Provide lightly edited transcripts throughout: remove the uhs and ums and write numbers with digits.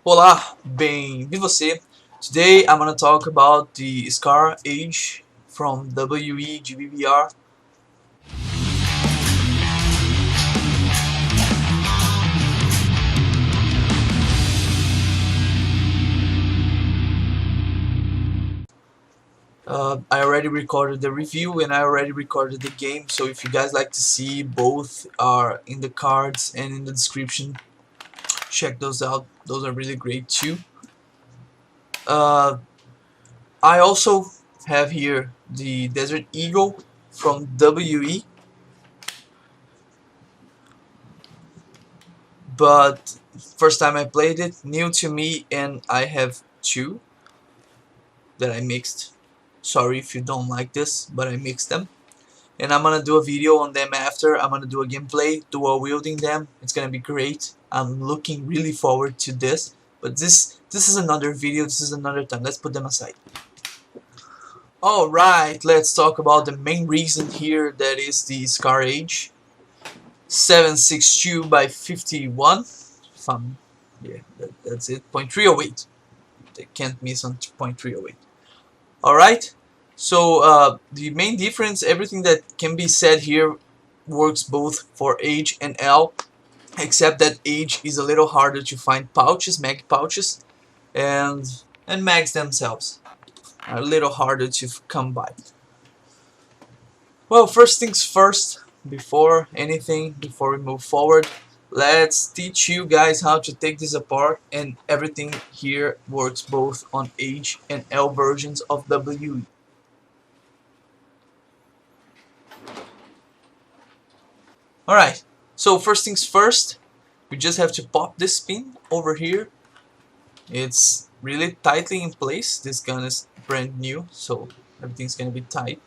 Olá, bem-vindo você. Today I'm gonna talk about the Scar Age from Gbbr. I already recorded the review and I already recorded the game, so if you guys like to see, both are in the cards and in the description. Check those out, those are really great too. I also have here the Desert Eagle from WE, but first time I played it, new to me, and I have two that I mixed. Sorry if you don't like this, but I mixed them. And I'm gonna do a video on them after. I'm gonna do a gameplay, dual wielding them. It's gonna be great. I'm looking really forward to this. But this is another video, this is another time. Let's put them aside. Alright, let's talk about the main reason here, that is the Scar Age. 762 by 51. Yeah, that's it. 0.308. They can't miss on 0.308. Alright, so the main difference, everything that can be said here works both for H and L, except that H is a little harder to find pouches, mag pouches, and mags themselves are a little harder to come by. Well, first things first, before anything, before we move forward, let's teach you guys how to take this apart, and everything here works both on H and L versions of WE. Alright, so first things first, we just have to pop this pin over here. It's really tightly in place. This gun is brand new, so everything's gonna be tight.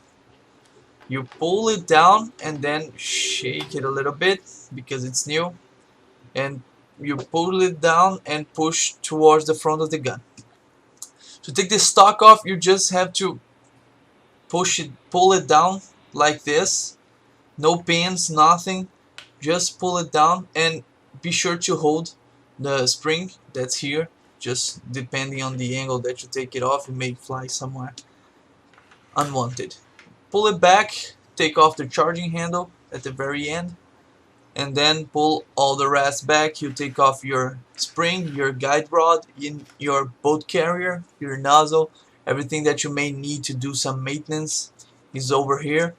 You pull it down and then shake it a little bit because it's new, and you pull it down and push towards the front of the gun. To take this stock off, you just have to pull it down like this. No pins, nothing. Just pull it down and be sure to hold the spring that's here. Just depending on the angle that you take it off, it may fly somewhere unwanted. Pull it back, take off the charging handle at the very end, and then pull all the rest back. You take off your spring, your guide rod, in your boat carrier, your nozzle, everything that you may need to do some maintenance is over here.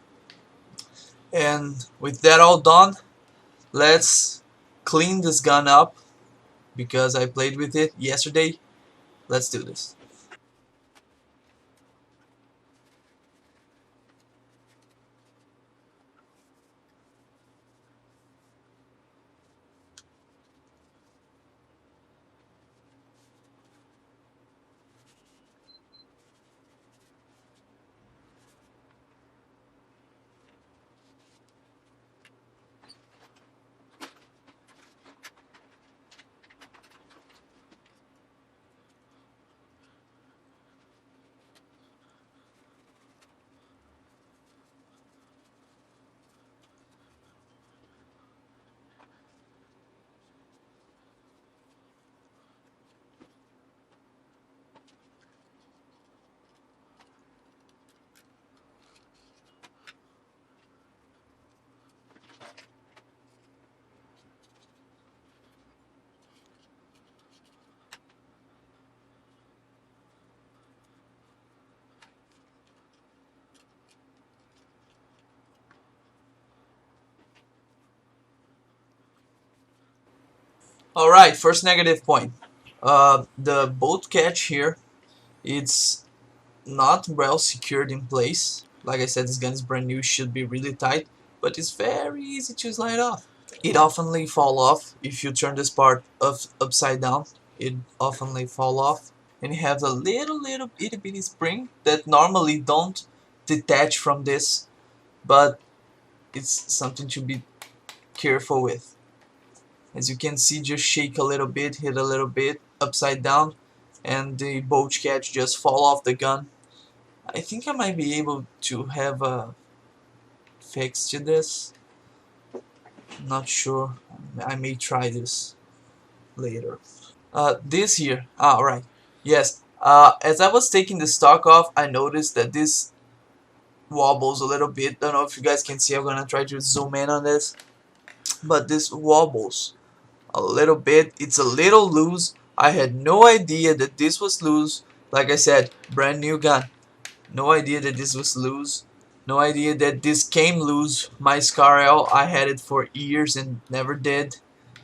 And with that all done, let's clean this gun up because I played with it yesterday. Let's do this. Alright, first negative point. The Boltcatch here, it's not well secured in place. Like I said, this gun is brand new, should be really tight, but it's very easy to slide off. It oftenly fall off if you turn this part upside down. It oftenly fall off, and you have a little itty bitty spring that normally don't detach from this, but it's something to be careful with. As you can see, just shake a little bit, hit a little bit upside down, and the Boltcatch just fall off the gun. I think I might be able to have a fix to this. Not sure. I may try this later. This here. Ah, right. Yes. As I was taking the stock off, I noticed that this wobbles a little bit. Don't know if you guys can see. I'm gonna try to zoom in on this, but this wobbles a little bit. It's a little loose. I had no idea that this was loose. Like I said, brand new gun. No idea that this was loose. No idea that this came loose. My Scar-L, I had it for years and never did.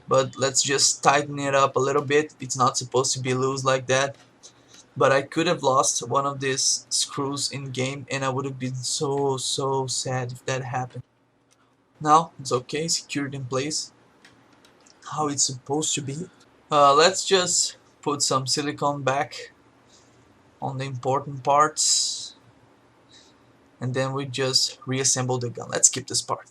But let's just tighten it up a little bit. It's not supposed to be loose like that. But I could have lost one of these screws in game, and I would have been so sad if that happened. Now it's okay, secured in place, how it's supposed to be. Let's just put some silicone back on the important parts, and then we just reassemble the gun. Let's skip this part.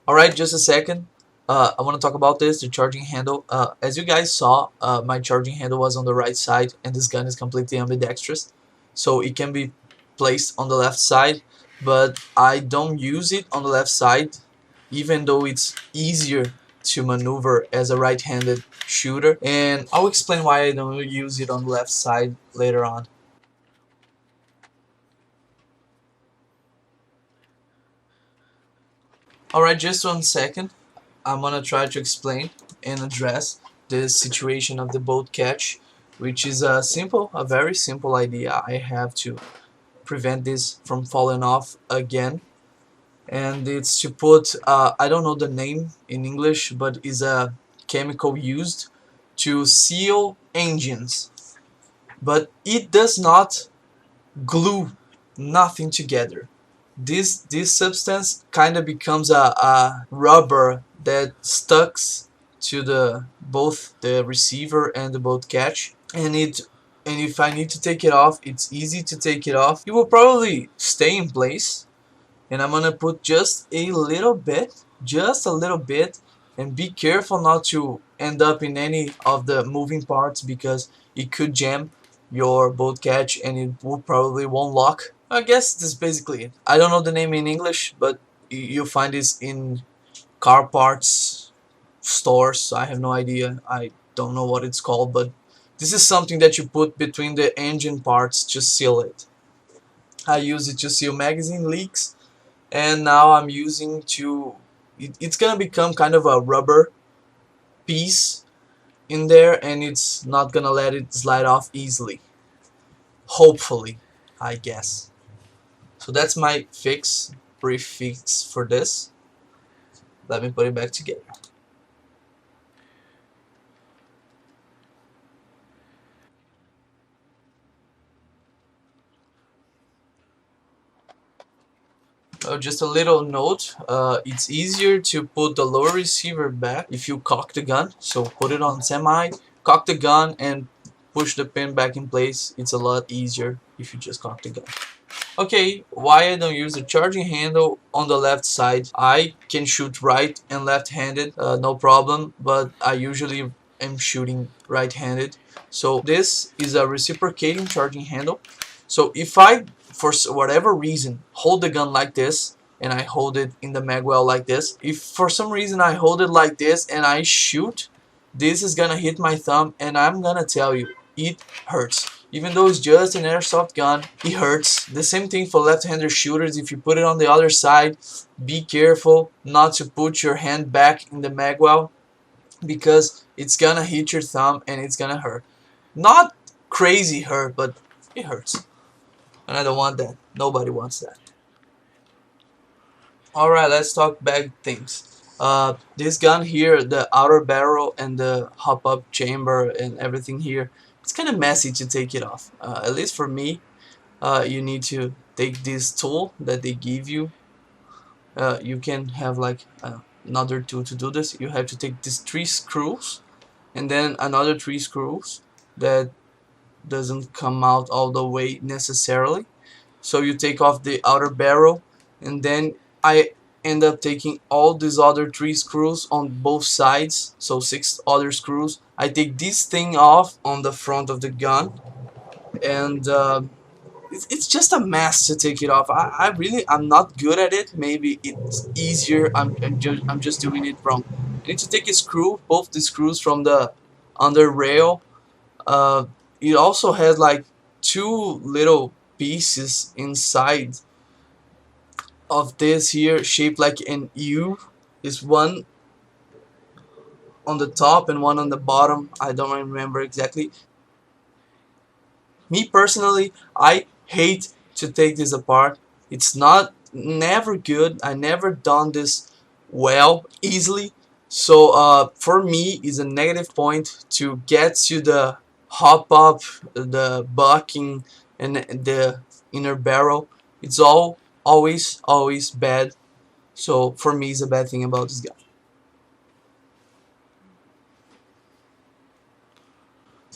Alright, just a second. I want to talk about this, the charging handle. As you guys saw, my charging handle was on the right side, and this gun is completely ambidextrous. So it can be placed on the left side, but I don't use it on the left side, even though it's easier to maneuver as a right-handed shooter. And I'll explain why I don't use it on the left side later on. Alright, just 1 second. I'm gonna try to explain and address the situation of the Boltcatch, which is a very simple idea. I have to prevent this from falling off again, and it's to put I don't know the name in English, but is a chemical used to seal engines, but it does not glue nothing together. This substance kind of becomes a rubber that stucks to the both the receiver and the Boltcatch, and if I need to take it off, it's easy to take it off. It will probably stay in place, and I'm gonna put just a little bit, and be careful not to end up in any of the moving parts, because it could jam your Boltcatch and it will probably won't lock. I guess this is basically it. I don't know the name in English, but you'll find this in car parts stores. I have no idea. I don't know what it's called, but this is something that you put between the engine parts to seal it. I use it to seal magazine leaks, and now I'm using to it's gonna become kind of a rubber piece in there, and it's not gonna let it slide off easily, hopefully, I guess. So that's my brief fix for this. Let me put it back together. Just a little note, it's easier to put the lower receiver back if you cock the gun. So put it on semi, cock the gun, and push the pin back in place. It's a lot easier if you just cock the gun. Okay, why I don't use the charging handle on the left side? I can shoot right and left-handed, no problem, but I usually am shooting right-handed. So this is a reciprocating charging handle. So if I, for whatever reason, hold the gun like this, and I hold it in the magwell like this, if for some reason I hold it like this and I shoot, this is gonna hit my thumb, and I'm gonna tell you, it hurts. Even though it's just an airsoft gun, it hurts. The same thing for left-handed shooters. If you put it on the other side, be careful not to put your hand back in the magwell, because it's gonna hit your thumb and it's gonna hurt. Not crazy hurt, but it hurts. And I don't want that. Nobody wants that. Alright, let's talk bad things. This gun here, the outer barrel and the hop-up chamber and everything here, it's kind of messy to take it off. At least for me, you need to take this tool that they give you. You can have like another tool to do this. You have to take these 3 screws and then another 3 screws that doesn't come out all the way necessarily. So you take off the outer barrel, and then I end up taking all these other 3 screws on both sides, so 6 other screws. I take this thing off on the front of the gun, and it's just a mess to take it off. I'm not good at it. Maybe it's easier. I'm just doing it wrong. I need to take a screw, both the screws from the under rail. It also has like 2 little pieces inside of this here, shaped like an U. Is one on the top and one on the bottom. I don't remember exactly. Me personally, I hate to take this apart. It's never good. I never done this well easily. So for me, it's a negative point to get to the hop up, the bucking, and the inner barrel. It's always bad. So for me, it's a bad thing about this gun.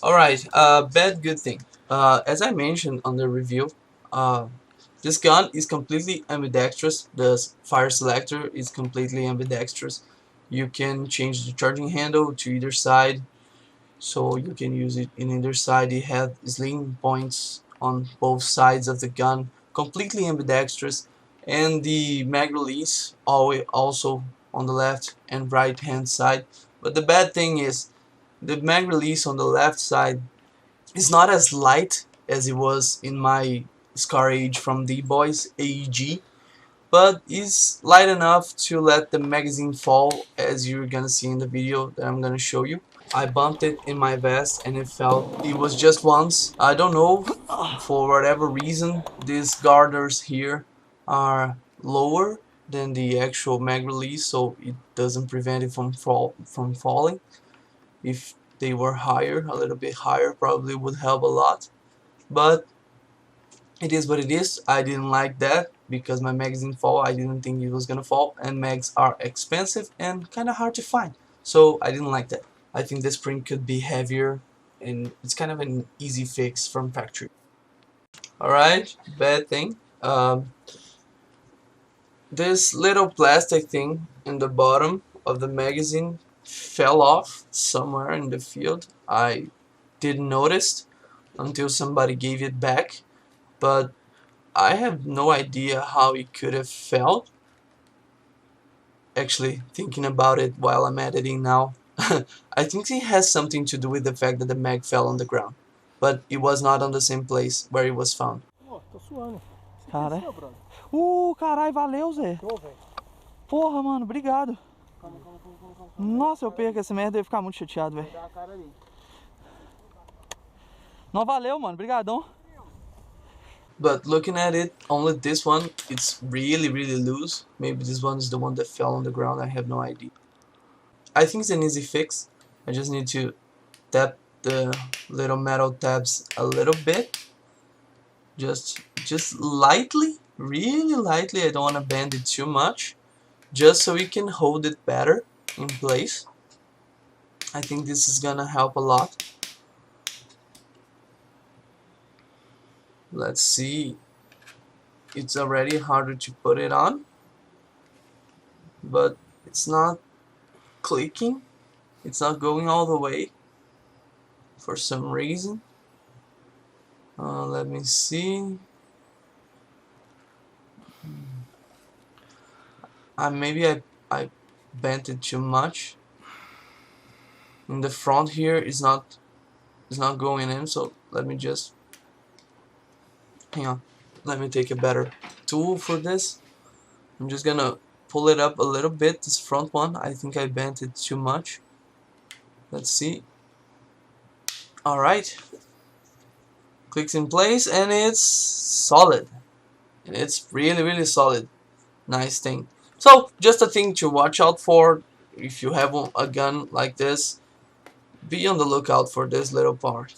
Alright, bad good thing. As I mentioned on the review, uh, this gun is completely ambidextrous. The fire selector is completely ambidextrous. You can change the charging handle to either side, so you can use it in either side. It has sling points on both sides of the gun, completely ambidextrous, and the mag release always also on the left and right hand side. But the bad thing is the mag release on the left side is not as light as it was in my Scar Age from D-Boys AEG, but is light enough to let the magazine fall, as you're gonna see in the video that I'm gonna show you. I bumped it in my vest and it fell. It was just once. I don't know, for whatever reason, these garters here are lower than the actual mag release, so it doesn't prevent it from falling. If they were higher, a little bit higher, probably would help a lot. But it is what it is. I didn't like that because my magazine fall. I didn't think it was gonna fall, and mags are expensive and kind of hard to find, so I didn't like that. I think the spring could be heavier, and it's kind of an easy fix from factory. Alright, bad thing. This little plastic thing in the bottom of the magazine fell off somewhere in the field. I didn't notice until somebody gave it back, but I have no idea how it could have fell. Actually, thinking about it while I'm editing now, I think it has something to do with the fact that the mag fell on the ground, but it was not on the same place where it was found. Ó, tô suando. Cara. Brother. Carai, valeu, Zé. Tô, velho. Porra, mano, obrigado. Calma. Nossa, eu perco essa merda, eu ia ficar muito chateado, velho. Dá a cara ali. Não, valeu, mano, brigadão. But looking at it, only this one, it's really loose. Maybe this one is the one that fell on the ground, I have no idea. I think it's an easy fix. I just need to tap the little metal tabs a little bit. Just lightly, really lightly. I don't want to bend it too much, just so we can hold it better in place. I think this is gonna help a lot. Let's see. It's already harder to put it on, but it's not clicking. It's not going all the way for some reason. Let me see. Maybe I bent it too much. In the front here is not going in, so let me just hang on. Let me take a better tool for this. I'm just gonna pull it up a little bit, this front one. I think I bent it too much. Let's see. Alright. Clicks in place and it's solid. And it's really solid. Nice thing. So, just a thing to watch out for if you have a gun like this. Be on the lookout for this little part.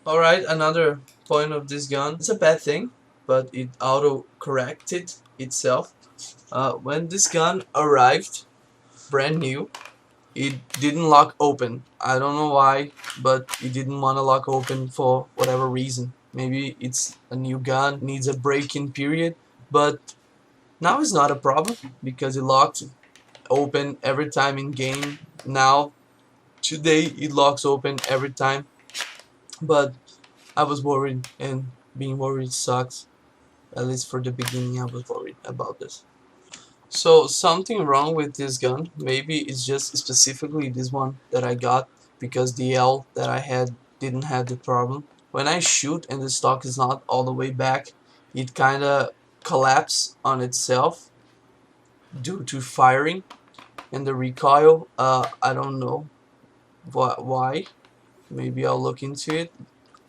Alright, another point of this gun. It's a bad thing, but it auto-corrected itself. When this gun arrived, brand new, it didn't lock open. I don't know why, but it didn't want to lock open for whatever reason. Maybe it's a new gun, needs a break-in period, but Now it's not a problem because it locked open every time in game. Now today it locks open every time, but I was worried, and being worried sucks. At least for the beginning I was worried about this. So something wrong with this gun. Maybe it's just specifically this one that I got, because the L that I had didn't have the problem. When I shoot and the stock is not all the way back, it kinda collapses on itself due to firing and the recoil. I don't know why. Maybe I'll look into it.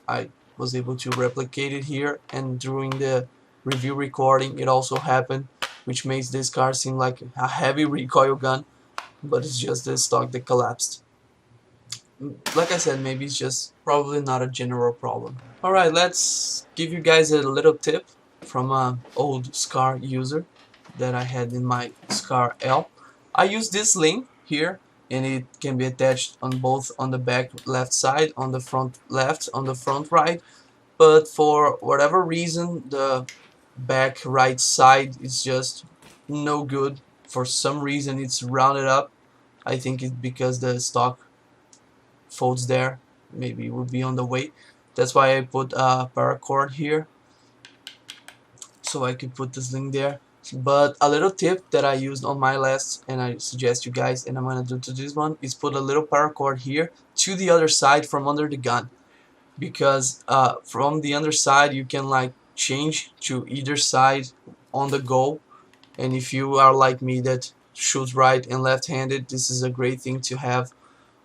I was able to replicate it here, and during the review recording it also happened, which makes this car seem like a heavy recoil gun, but it's just the stock that collapsed. Like I said, maybe it's just probably not a general problem. Alright, let's give you guys a little tip from an old SCAR user that I had in my SCAR L. I use this Sling here, and it can be attached on both on the back left side, on the front left, on the front right, but for whatever reason the back right side is just no good. For some reason it's rounded up. I think it's because the stock folds there. Maybe it would be on the way. That's why I put a paracord here, so I could put this link there. But a little tip that I used on my last, and I suggest you guys, and I'm gonna do to this one, is put a little paracord here to the other side from under the gun, because from the underside you can like change to either side on the go. And if you are like me that shoots right and left-handed, this is a great thing to have,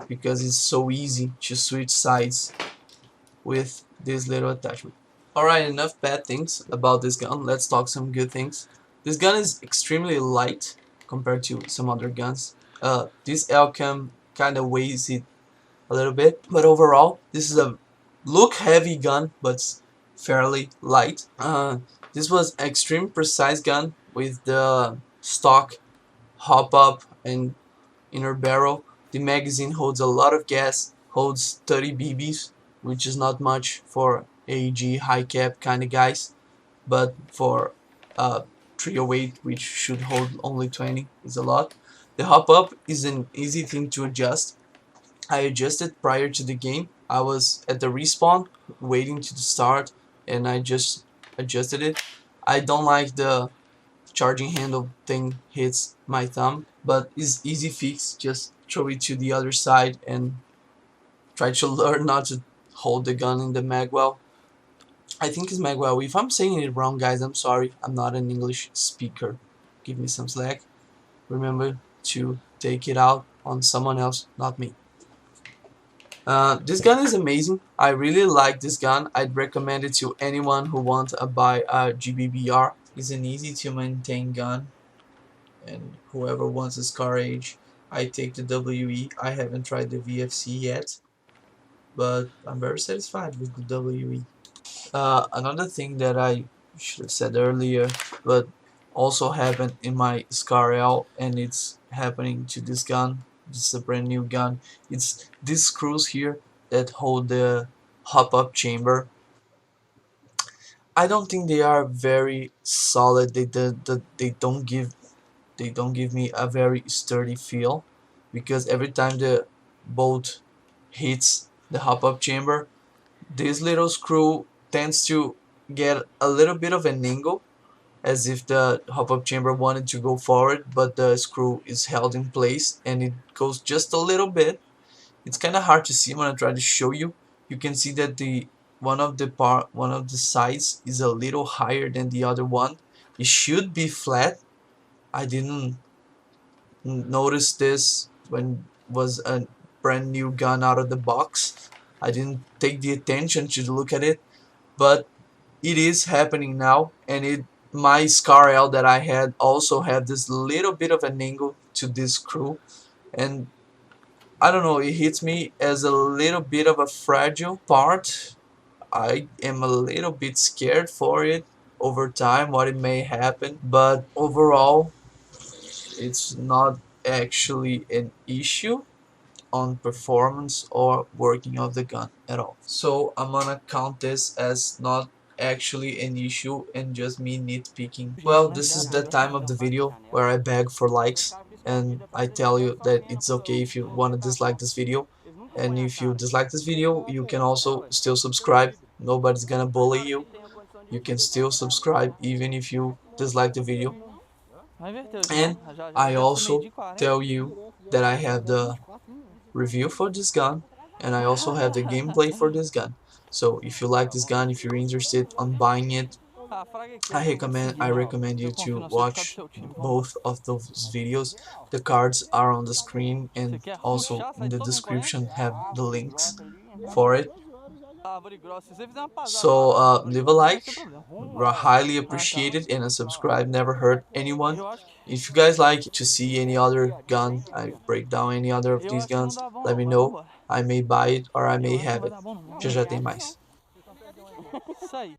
because it's so easy to switch sides with this little attachment. Alright, enough bad things about this gun. Let's talk some good things. This gun is extremely light compared to some other guns. This L-cam kind of weighs it a little bit, but overall this is a look heavy gun, but fairly light. This was an extreme precise gun with the stock hop up and inner barrel. The magazine holds a lot of gas, holds 30 BBs, which is not much for AEG high cap kind of guys, but for 308, which should hold only 20, is a lot. The hop up is an easy thing to adjust. I adjusted prior to the game. I was at the respawn waiting to start, and I just adjusted it. I don't like the charging handle thing hits my thumb, but it's easy fix. Just throw it to the other side and try to learn not to hold the gun in the magwell. I think it's magwell. If I'm saying it wrong, guys, I'm sorry. I'm not an English speaker. Give me some slack. Remember to take it out on someone else, not me. This gun is amazing. I really like this gun. I'd recommend it to anyone who wants to buy a Gbbr. It's an easy to maintain gun, and whoever wants a SCAR Age, I take the WE. I haven't tried the VFC yet, but I'm very satisfied with the WE. Another thing that I should have said earlier, but also happened in my SCAR L, and it's happening to this gun. This is a brand new gun. It's these screws here that hold the hop-up chamber. I don't think they are very solid. They don't give me a very sturdy feel, because every time the bolt hits the hop-up chamber, this little screw tends to get a little bit of an angle, as if the hop-up chamber wanted to go forward, but the screw is held in place and it goes just a little bit. It's kind of hard to see when I try to show you. You can see that the one of the sides is a little higher than the other one. It should be flat. I didn't notice this when was a brand new gun out of the box. I didn't take the attention to look at it, but it is happening now, and my SCAR L that I had also had this little bit of an angle to this screw, and I don't know, it hits me as a little bit of a fragile part. I am a little bit scared for it over time, what it may happen, but overall it's not actually an issue on performance or working of the gun at all. So I'm gonna count this as not actually an issue and just me nitpicking. Well, this is the time of the video where I beg for likes and I tell you that it's okay if you want to dislike this video, and if you dislike this video you can also still subscribe. Nobody's gonna bully you. You can still subscribe even if you dislike the video. Vai inverter hoje And não? Já I deve ser meio also dia e 40. tell you that I have the review for this gun and I also have the gameplay for this gun. So if you like this gun, if you're interested on buying it, Ah, fraga aqui, I eu vou recommend seguir, I na moral. recommend you Eu confio to não, você ficar do watch seu time. both of those videos. The cards are on the screen Você and quer also rushar, sai in the todo mundo correndo? description have the links for it. Árvore grossa. Se você fizer uma pasada So numa árvore leave a grossa, não vai like, ser problema. highly Ah, tá. appreciated, and a subscribe never hurt anyone. Eu acho que... If you guys like to see any other gun, I break down any other of Eu these acho que não guns, dá bom let não, me mas know. vambora. I may buy it or I Eu may acho que não have vai it. dar bom não. Já já tem mais. Isso aí.